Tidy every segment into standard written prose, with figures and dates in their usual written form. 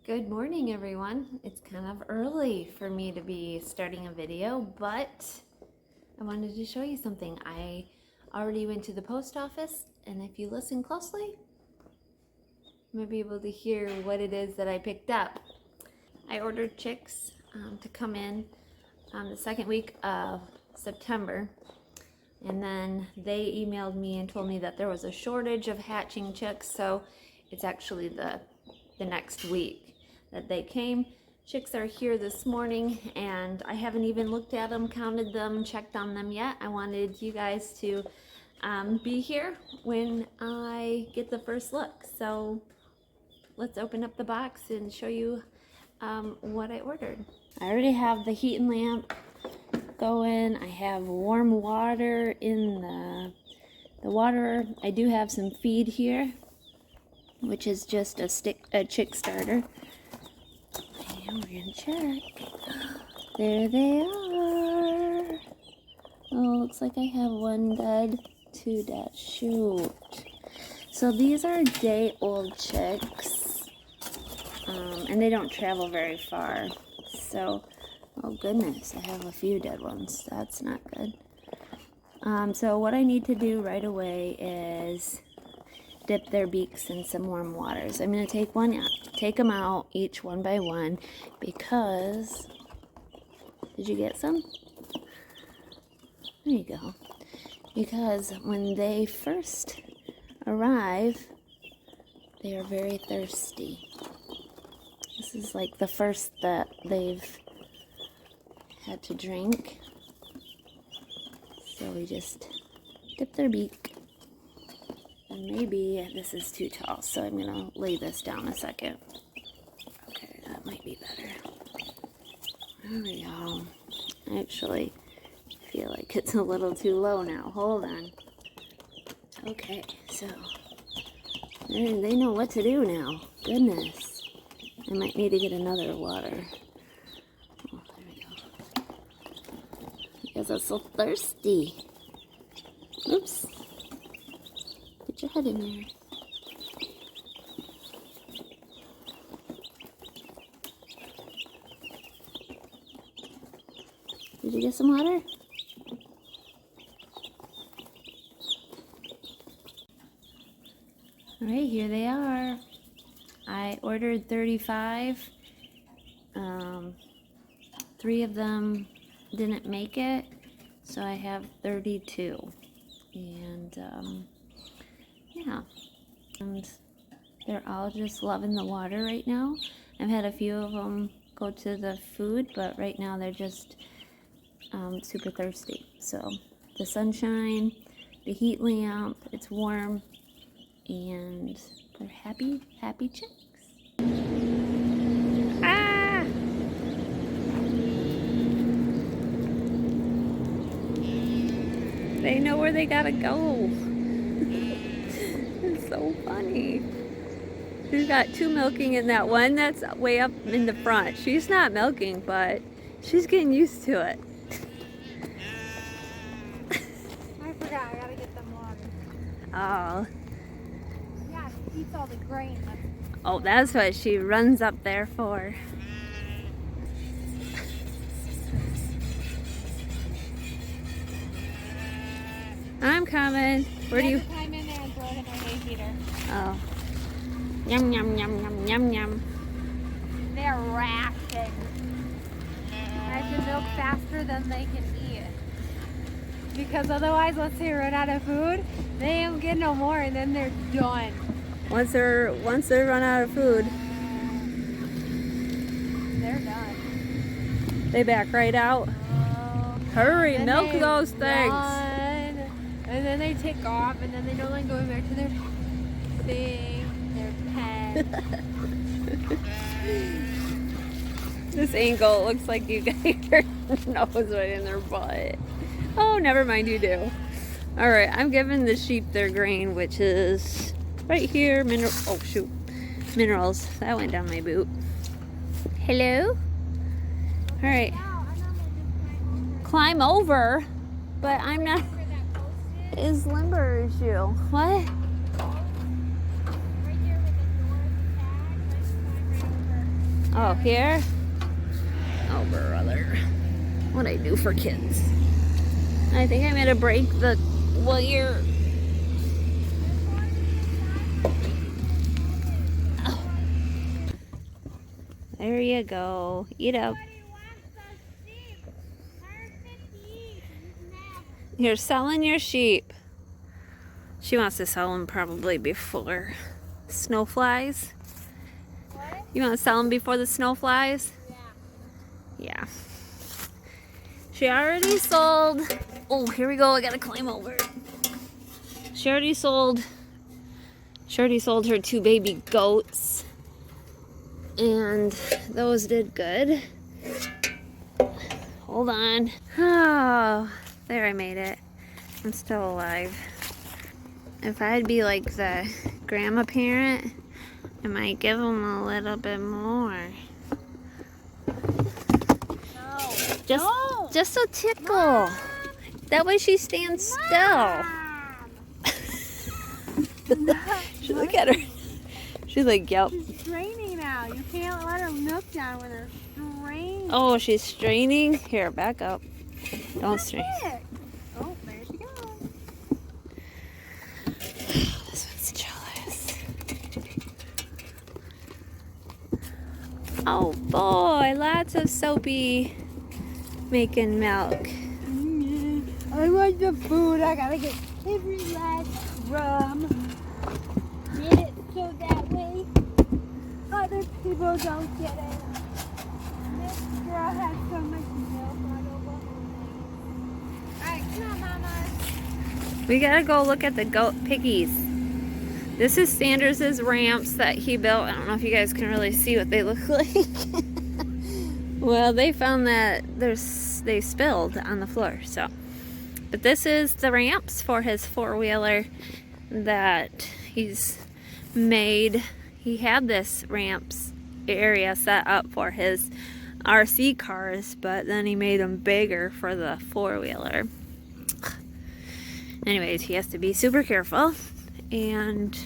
Good morning, everyone. It's kind of early for me to be starting a video, but I wanted to show you something. I already went to the post office, and if you listen closely, you might be able to hear what it is that I picked up. I ordered chicks to come in the second week of September, and then they emailed me and told me that there was a shortage of hatching chicks, so it's actually the next week that they came. Chicks are here this morning, and I haven't even looked at them, counted them, checked on them yet. I wanted you guys to be here when I get the first look. So let's open up the box and show you what I ordered. I already have the heating lamp going. I have warm water in the water. I do have some feed here, which is just a chick starter. And we're gonna check. There they are. Oh, looks like I have one dead, two dead. Shoot. So these are day-old chicks, and they don't travel very far. So, oh goodness, I have a few dead ones. That's not good. So what I need to do right away is dip their beaks in some warm waters. I'm going to take them out each one by one because, did you get some? There you go. Because when they first arrive, they are very thirsty. This is like the first that they've had to drink. So we just dip their beak. And maybe this is too tall, so I'm going to lay this down a second. Okay, that might be better. There we go. I actually feel like it's a little too low now. Hold on. Okay, so they know what to do now. Goodness. I might need to get another water. Oh, there we go. Because I'm so thirsty. Oops. Get your head in there. Did you get some water? Alright, here they are. I ordered 35. 3 of them didn't make it, so I have 32. And yeah, and they're all just loving the water right now. I've had a few of them go to the food, but right now they're just super thirsty. So the sunshine, the heat lamp, it's warm, and they're happy chicks. Ah! They know where they gotta go. It's so funny. She's got 2 milking in that one that's way up in the front. She's not milking, but she's getting used to it. I forgot, I gotta get them water. Oh. Yeah, she eats all the grain. Oh, that's what she runs up there for. I'm coming. Where do you? Climb in there and throw it in their hay feeder. Oh. Yum, yum, yum, yum, yum, yum. They're rationed. I have to milk faster than they can eat. Because otherwise, let's say run out of food, they don't get no more and then they're done. Once they run out of food, They're done. they back right out. Hurry, milk those things. Run, and then they take off, and then they don't like going back to their thing, their pen. This angle looks like you got your nose right in their butt. Oh, never mind, you do. All right, I'm giving the sheep their grain, which is right here. Oh shoot, minerals. That went down my boot. Hello. All right. Climb over, but I'm not as limber as you. What? Right here with the door tag, let's climb right over. Oh, here? Oh, brother. What I do for kids. I think I'm gonna break the wire. Oh. There you go. Eat up. You're selling your sheep. She wants to sell them probably before snow flies. What? You want to sell them before the snow flies? Yeah. Yeah. She already sold. Oh, here we go. I gotta climb over it. She already sold her 2 baby goats. And those did good. Hold on. Oh, there, I made it. I'm still alive. If I'd be like the grandma parent, I might give them a little bit more. No. Just a tickle. Mom. That way she stands still. Look at her. She's like, yep. She's straining now. You can't let her milk down when they're straining. Oh, she's straining? Here, back up. Don't strain. Oh, there she goes. This one's jealous. Oh boy, lots of Soapy making milk. I want the food. I gotta get every last crumb. Get it so that way other people don't get it. This girl has so much milk all over her. Alright, come on, Mama. We gotta go look at the goat piggies. This is Sanders' ramps that he built. I don't know if you guys can really see what they look like. Well, they found that they spilled on the floor, so. But this is the ramps for his 4-wheeler that he's made. He had this ramps area set up for his RC cars, but then he made them bigger for the 4-wheeler. Anyways, he has to be super careful. And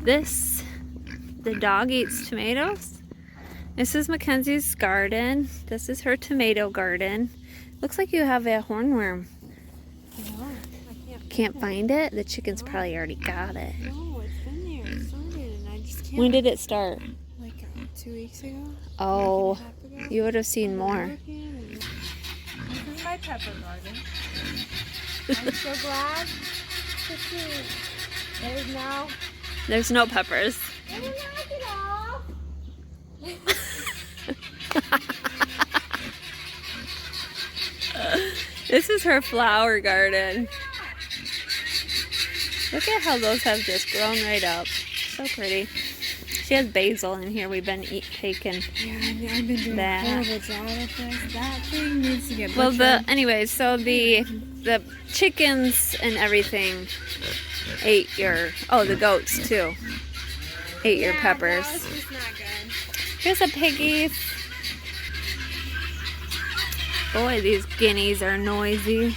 the dog eats tomatoes. This is Mackenzie's garden. This is her tomato garden. Looks like you have a hornworm. No, I Can't find it? The chickens probably already got it. No, it's been there. It started and I just can't. When did it start? Like 2 weeks ago. Oh, A week and a half ago. you would have seen more. This is my pepper garden. I'm so glad to see. There's no peppers. I didn't knock it off. This is her flower garden. Look at how those have just grown right up. So pretty. She has basil in here. We've been taking Yeah, I've been doing that. a horrible job at this. That thing needs to get Well, butchered. anyways, so the chickens and everything ate the goats too. Ate your peppers. No, it's just not good. Here's a piggies. Boy, these guineas are noisy.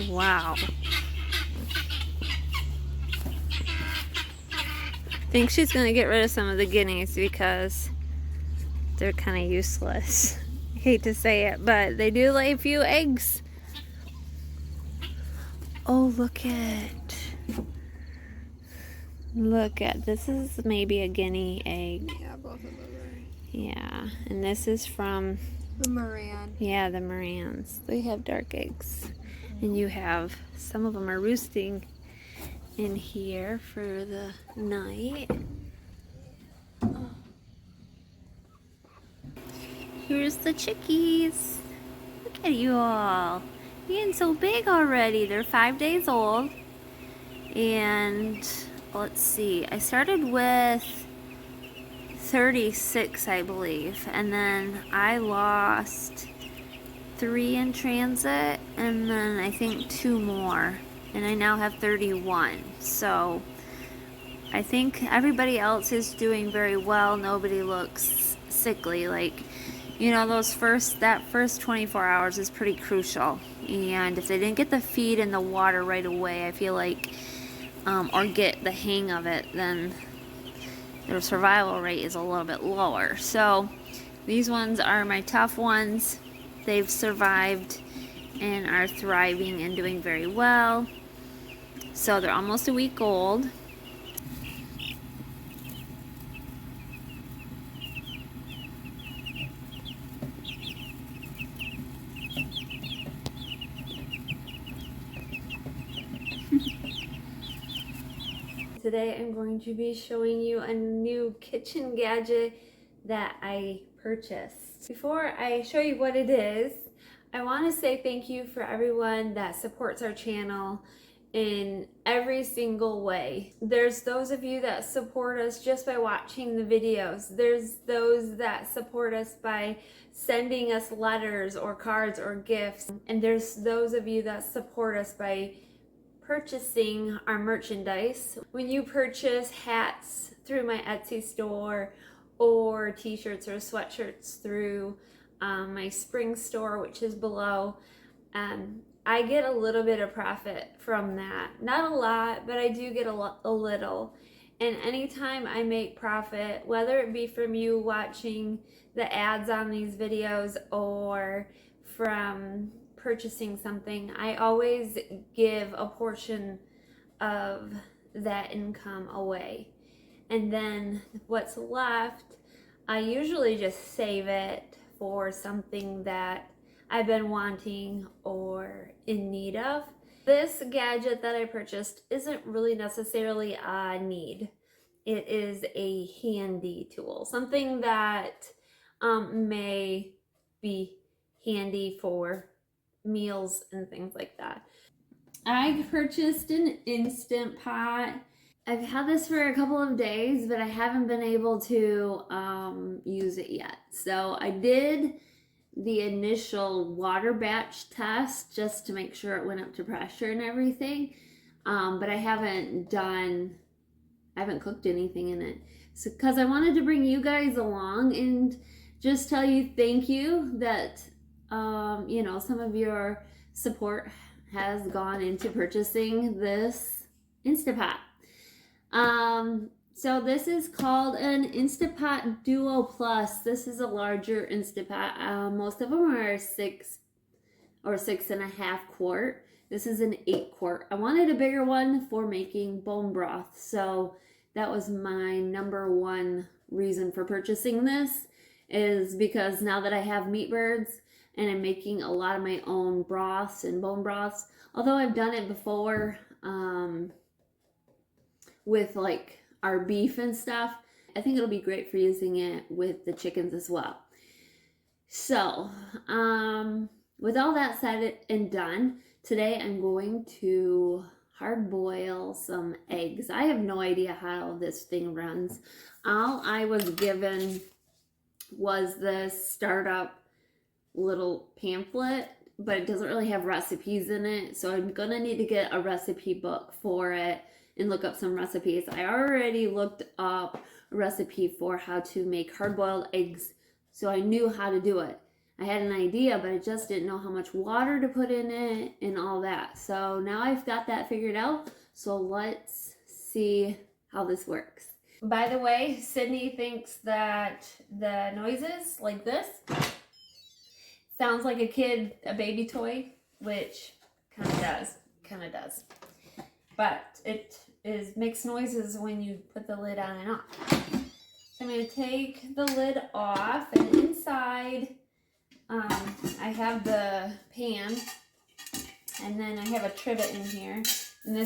Wow. I think she's gonna get rid of some of the guineas because they're kind of useless. I hate to say it, but they do lay a few eggs. Oh, look at this is maybe a guinea egg. Yeah, both of those are. Yeah, and this is from The Moran. the Morans. They have dark eggs, and you have some of them are roosting in here for the night. Here's the chickies. Look at you all. You're getting so big already. They're 5 days old. And let's see. I started with 36, I believe. And then I lost 3 in transit. And then I think 2 more. And I now have 31. So I think everybody else is doing very well. Nobody looks sickly. Like, you know, that first 24 hours is pretty crucial. And if they didn't get the feed and the water right away, I feel like, or get the hang of it, then their survival rate is a little bit lower. So these ones are my tough ones. They've survived and are thriving and doing very well. So they're almost a week old. Today I'm going to be showing you a new kitchen gadget that I purchased. Before I show you what it is, I want to say thank you for everyone that supports our channel in every single way. There's those of you that support us just by watching the videos. There's those that support us by sending us letters or cards or gifts. And there's those of you that support us by purchasing our merchandise. When you purchase hats through my Etsy store or t-shirts or sweatshirts through my spring store, which is below, I get a little bit of profit from that. Not a lot, but I do get a little. And anytime I make profit, whether it be from you watching the ads on these videos or from purchasing something, I always give a portion of that income away. And then what's left, I usually just save it for something that I've been wanting or in need of. This gadget that I purchased isn't really necessarily a need. It is a handy tool, something that may be handy for meals and things like that. I purchased an Instant Pot. I've had this for a couple of days, but I haven't been able to use it yet. So I did the initial water batch test just to make sure it went up to pressure and everything. But I haven't cooked anything in it. So, because I wanted to bring you guys along and just tell you thank you that you know, some of your support has gone into purchasing this Instant Pot. So this is called an Instant Pot Duo Plus. This is a larger Instant Pot. Most of them are 6 or 6.5 quart. This is an 8 quart. I wanted a bigger one for making bone broth. So that was my number one reason for purchasing this, is because now that I have meat birds and I'm making a lot of my own broths and bone broths, although I've done it before with like our beef and stuff, I think it'll be great for using it with the chickens as well. So with all that said and done, today I'm going to hard boil some eggs. I have no idea how this thing runs. All I was given was the startup little pamphlet, but it doesn't really have recipes in it, so I'm gonna need to get a recipe book for it and look up some recipes. I already looked up a recipe for how to make hard-boiled eggs, so I knew how to do it. I had an idea, but I just didn't know how much water to put in it and all that. So now I've got that figured out, so let's see how this works. By the way, Sydney thinks that the noises like this sounds like a baby toy, which kind of does. But it makes noises when you put the lid on and off. So I'm going to take the lid off, and inside I have the pan, and then I have a trivet in here. And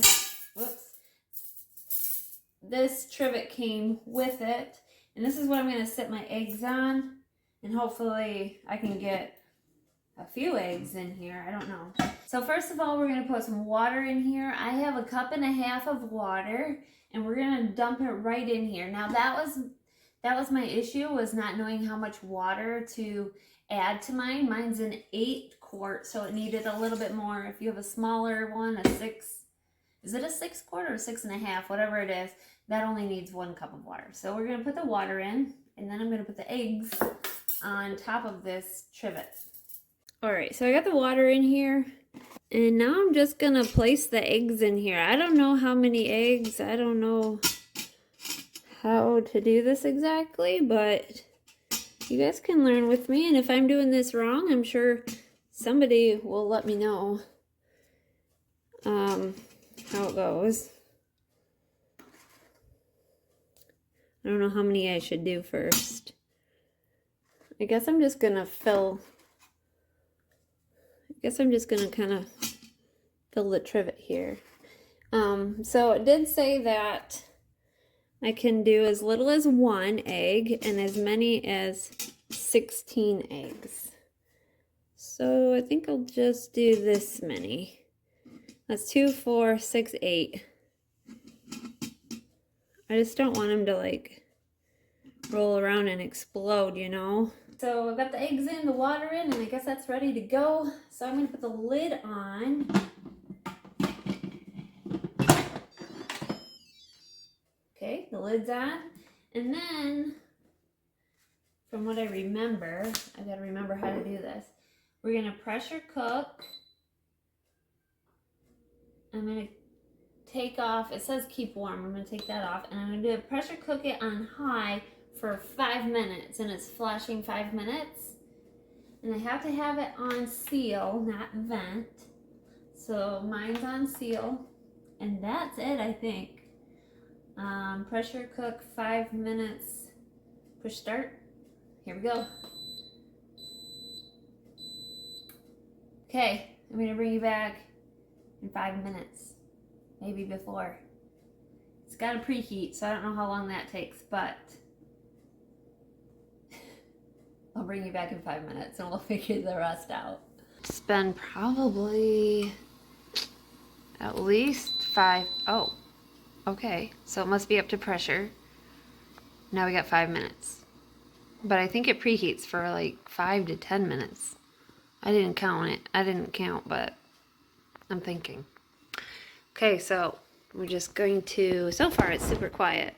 this trivet came with it, and this is what I'm going to set my eggs on, and hopefully I can get a few eggs in here. I don't know. So first of all, we're going to put some water in here. I have 1.5 cups of water, and we're going to dump it right in here. Now that was my issue, was not knowing how much water to add to mine. Mine's an 8 quart, so it needed a little bit more. If you have a smaller one, a 6, is it a 6 quart or 6.5, whatever it is, that only needs 1 cup of water. So we're going to put the water in, and then I'm going to put the eggs on top of this trivet. Alright, so I got the water in here, and now I'm just going to place the eggs in here. I don't know how many eggs, I don't know how to do this exactly, but you guys can learn with me, and if I'm doing this wrong, I'm sure somebody will let me know how it goes. I don't know how many I should do first. I guess I'm just gonna kind of fill the trivet here. So it did say that I can do as little as 1 egg and as many as 16 eggs. So I think I'll just do this many. That's 2, 4, 6, 8. I just don't want them to like roll around and explode, you know? So I've got the eggs in, the water in, and I guess that's ready to go. So I'm gonna put the lid on. Okay, the lid's on. And then, from what I remember, I gotta remember how to do this. We're gonna pressure cook. I'm gonna take off, it says keep warm, I'm gonna take that off, and I'm gonna pressure cook it on high for 5 minutes, and it's flashing 5 minutes. And I have to have it on seal, not vent. So mine's on seal, and that's it, I think. Pressure cook 5 minutes, push start, here we go. Okay, I'm gonna bring you back in 5 minutes, maybe before. It's got to preheat, so I don't know how long that takes, but I'll bring you back in 5 minutes and we'll figure the rest out. It's been probably at least 5, oh, okay, so it must be up to pressure. Now we got 5 minutes. But I think it preheats for like 5 to 10 minutes. I didn't count, but I'm thinking. Okay, so we're just going to, so far it's super quiet.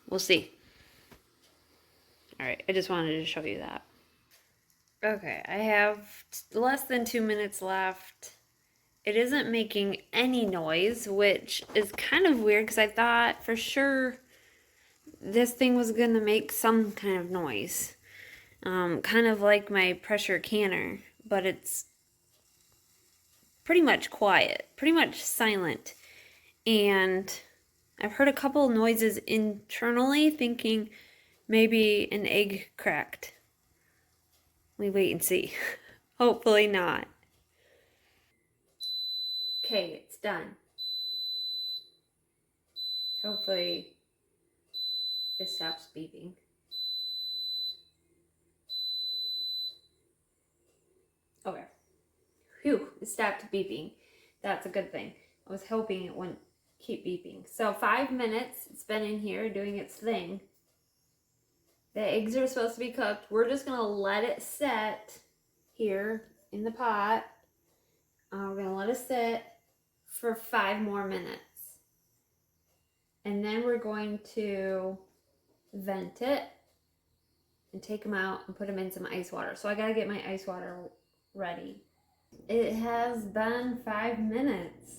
We'll see. All right, I just wanted to show you that. Okay, I have less than 2 minutes left. It isn't making any noise, which is kind of weird because I thought for sure this thing was gonna make some kind of noise. Kind of like my pressure canner, but it's pretty much quiet, pretty much silent. And I've heard a couple noises internally thinking maybe an egg cracked. We wait and see. Hopefully not. Okay, it's done. Hopefully it stops beeping. Okay. Phew, it stopped beeping. That's a good thing. I was hoping it wouldn't keep beeping. So 5 minutes, it's been in here doing its thing. The eggs are supposed to be cooked. We're just gonna let it set here in the pot. We're gonna let it sit for 5 more minutes. And then we're going to vent it and take them out and put them in some ice water. So I gotta get my ice water ready. It has been 5 minutes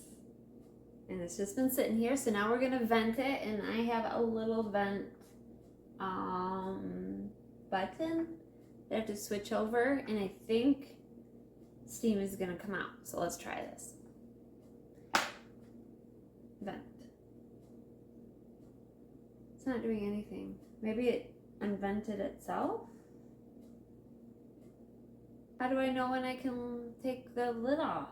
and it's just been sitting here. So now we're gonna vent it, and I have a little vent button that I have to switch over, and I think steam is gonna come out. So let's try this. Vent. It's not doing anything. Maybe it unvented itself? How do I know when I can take the lid off?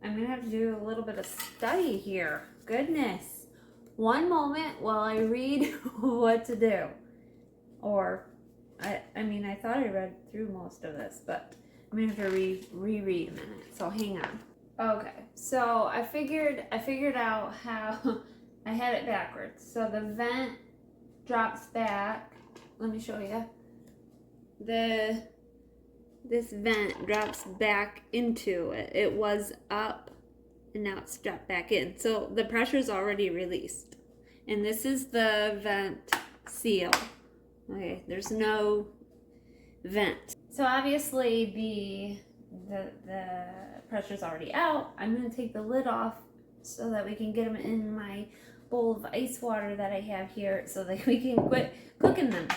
I'm gonna have to do a little bit of study here. Goodness. One moment while I read what to do. Or, I mean, I thought I read through most of this, but I'm gonna have to reread a minute, so hang on. Okay, so I figured out how I had it backwards. So the vent drops back. Let me show you. This vent drops back into it. It was up and now it's dropped back in. So the pressure's already released. And this is the vent seal. Okay, there's no vent. So obviously the pressure's already out. I'm gonna take the lid off so that we can get them in my bowl of ice water that I have here so that we can quit cooking them.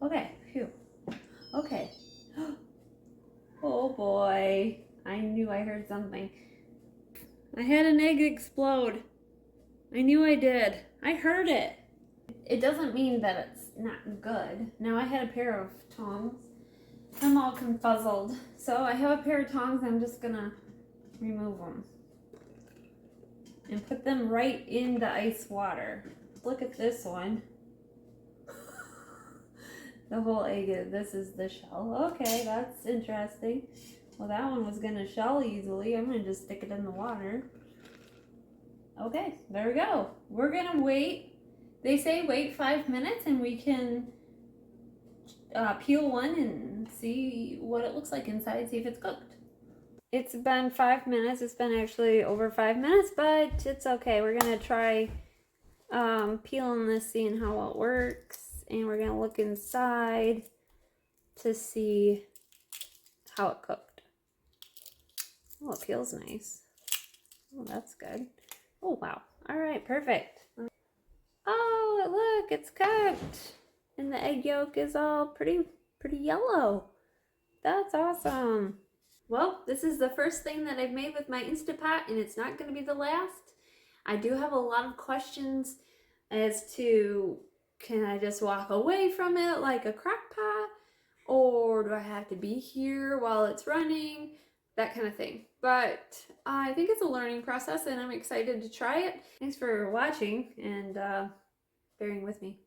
Okay, phew. Okay. Oh boy. I knew I heard something. I had an egg explode. I knew I did. I heard it. It doesn't mean that it's not good. Now I had a pair of tongs. I'm all confuzzled. So I have a pair of tongs. I'm just gonna remove them and put them right in the ice water. Look at this one. The whole egg, this is the shell. Okay, that's interesting. Well, that one was gonna shell easily. I'm gonna just stick it in the water. Okay, there we go. We're gonna wait. They say wait 5 minutes and we can peel one and see what it looks like inside, see if it's cooked. It's been 5 minutes. It's been actually over 5 minutes, but it's okay. We're gonna try peeling this, seeing how it works, and we're gonna look inside to see how it cooked. Oh, it feels nice. Oh, that's good. Oh, wow. All right, perfect. Oh, look, it's cooked. And the egg yolk is all pretty yellow. That's awesome. Well, this is the first thing that I've made with my Instapot, and it's not going to be the last. I do have a lot of questions as to, can I just walk away from it like a crock pot? Or do I have to be here while it's running? That kind of thing. But I think it's a learning process, and I'm excited to try it. Thanks for watching and bearing with me.